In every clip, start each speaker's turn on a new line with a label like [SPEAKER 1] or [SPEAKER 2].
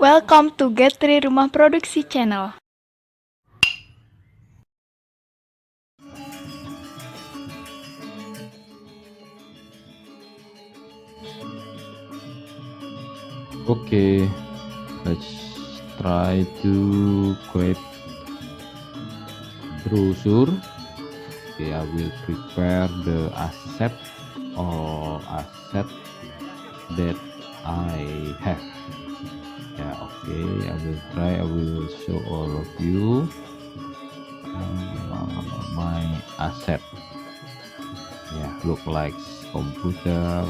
[SPEAKER 1] Welcome to Get3 Rumah Produksi Channel.
[SPEAKER 2] Okay, let's try to create brochure. Okay, I will prepare the asset or asset that I have. Yeah, okay, I will try. I will show all of you my asset. Yeah, look like computer,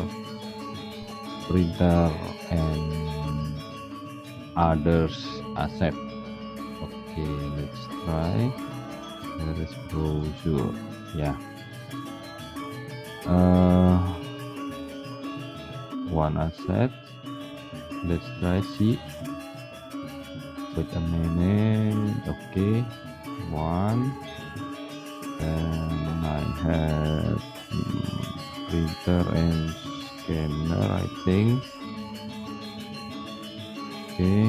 [SPEAKER 2] printer, and others asset. Okay, let's try. There is brochure. Yeah. One asset. Let's try see. Wait a minute. Okay. One. And I have printer and scanner, I think. Okay.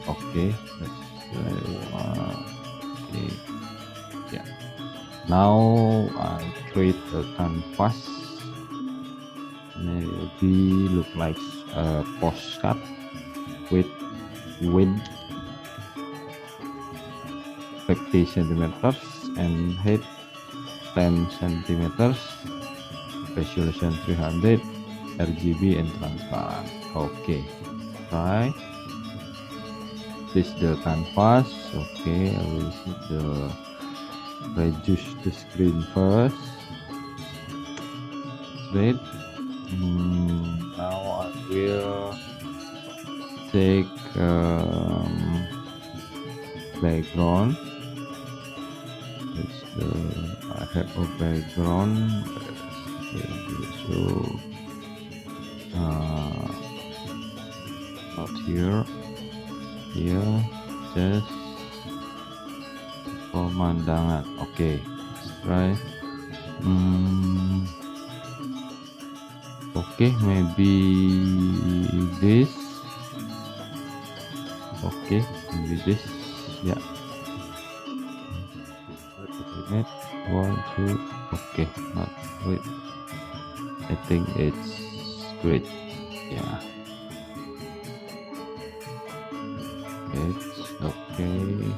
[SPEAKER 2] Okay. Let's try one. Okay. Yeah. Now I create a canvas. Maybe look like a postcard with width 50 centimeters and height 10 centimeters, resolution 300, RGB and transparent. Okay, right. This is the canvas. Okay, I will see reduce the screen first. Wait. Now I will take background. I have a background. So not here. Here, just pemandangan. Okay, let's try. Okay, maybe this. Okay, maybe this. Yeah. Wait, 1, 2. Okay, not wait. I think it's great. Yeah. It's okay.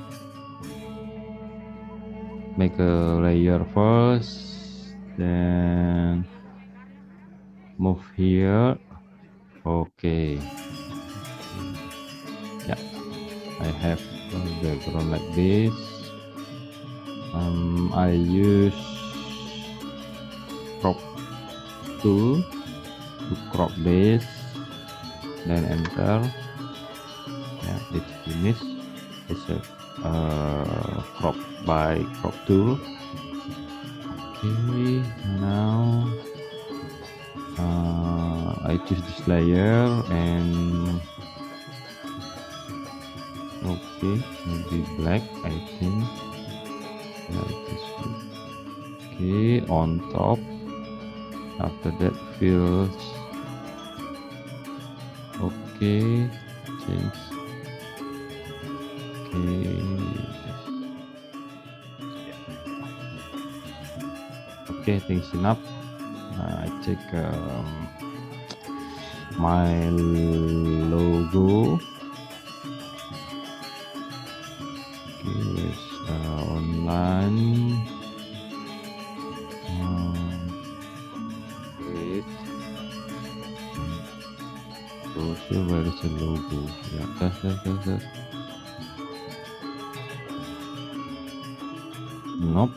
[SPEAKER 2] Make a layer first, then move here. Okay. Yeah, I have a background like this. I use crop tool to crop this, then enter. Yeah, it's finished. It's a crop by crop tool. Okay, now I choose this layer and okay, maybe black, I think. Yeah, this good. Okay, on top. After that, fills. Okay, change. Okay. Okay, things enough. I check my logo. Okay, online. Wait. Brochure, where is the logo? Yeah, that's. Nope.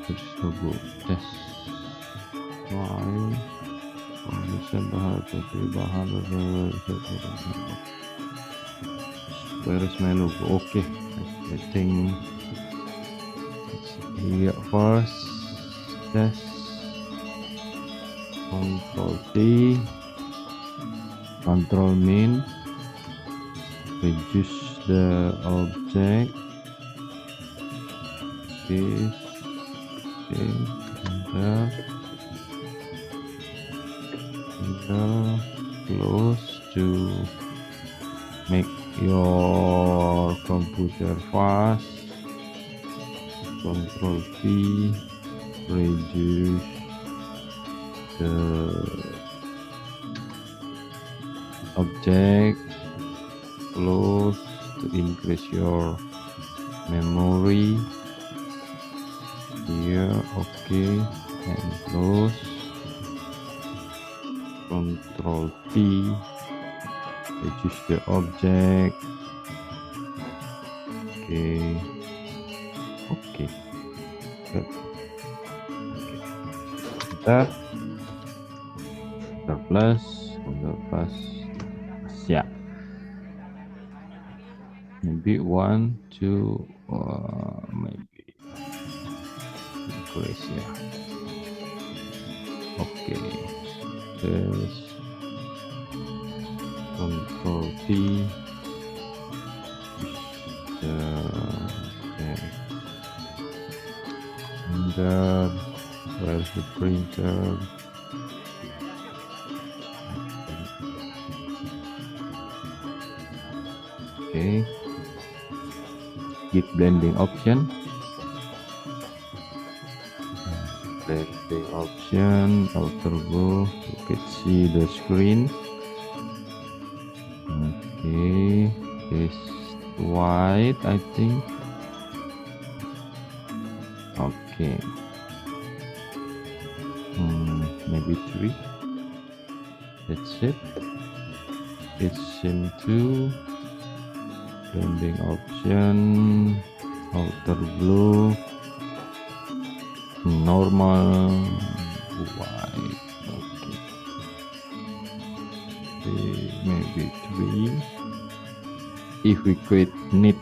[SPEAKER 2] There's logo. That's why. Where is my logo? Okay, I think it's here first. That's Control T, Control Min, reduce the object. This, okay, and enter, close to make your computer fast. Control T, reduce the object, close to increase your memory here. Okay, and close. Control T, reduce the object. Okay, okay, good. Okay. Enter plus, yeah. Maybe 1, 2, maybe increase, yeah. Okay, this Control T, okay. Enter, where's the printer? Okay, give blending option. Blending option, outer go. You can see the screen. Okay, it's white, I think. Okay, maybe 3. That's it. It's sim 2. Blending option, outer blue, normal, white. Okay, maybe 3. If we need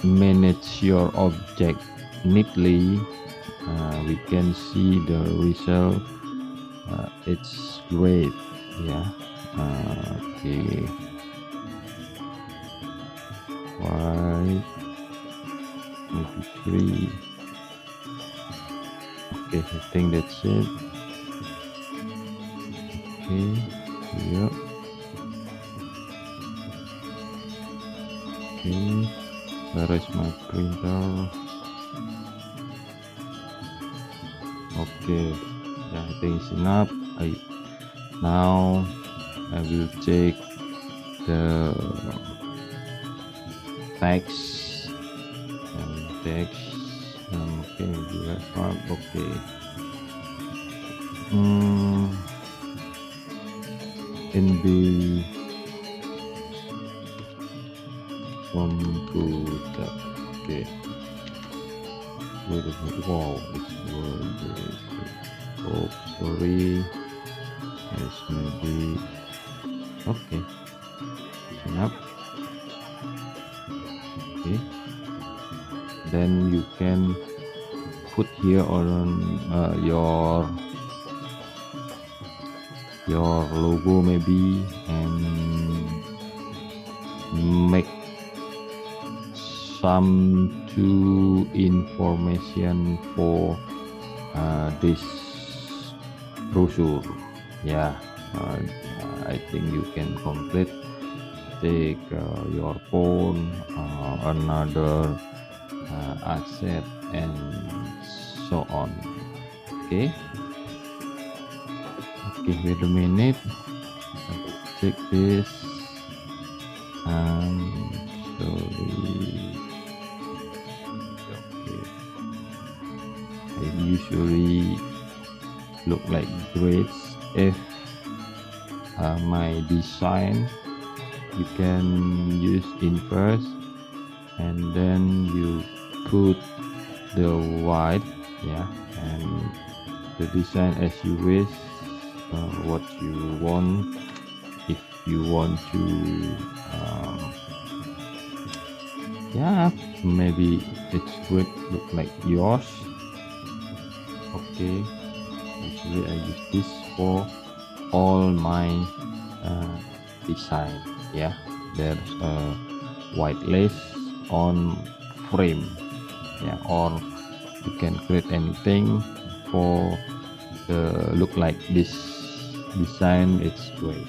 [SPEAKER 2] manage your object neatly, we can see the result. It's great, yeah. Okay, white, maybe 3. Okay, I think that's it. Okay, yeah. Okay, where is my printer? Okay, yeah, I think it's enough. Now I will check the text and text. Okay, maybe wrap up. Okay. In the computer. Okay. Wait a minute. Wow, it's word. Oh, sorry. Yes, maybe. Okay. Enough. Okay. Then you can put here on your logo maybe, and make some information for this brochure. Yeah, I think you can complete. Take your phone, another asset, and so on. Okay, wait a minute. I will check this. Sorry. Okay, I usually look like grades. If my design, you can use inverse, and then you put the white, yeah, and the design as you wish, what you want. If you want to yeah, maybe it's good look like yours. Okay, usually I use this for all my design. Yeah, there's a white lace on frame. yeah, or you can create anything for the look like this design. It's great.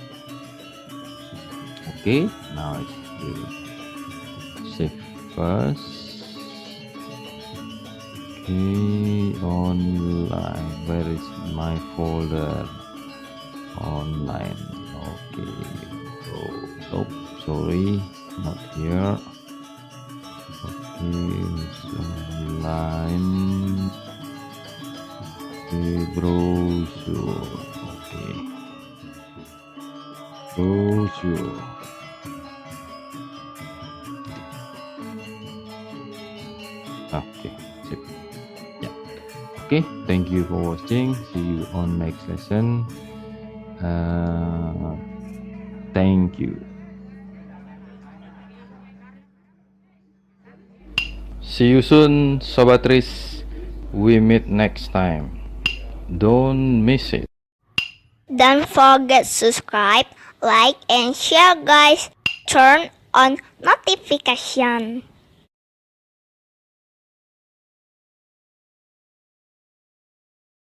[SPEAKER 2] Okay, now it's save first. Okay, online, where is my folder? Online. Okay, oh, sorry, not here. Okay, it's online. Okay, brochure. Okay, brochure. Okay, sip. Yeah. Okay, thank you for watching. See you on next lesson. Thank you. See you soon, Sobat Riz. We meet next time. Don't miss it.
[SPEAKER 3] Don't forget subscribe, like, and share guys. Turn on notification.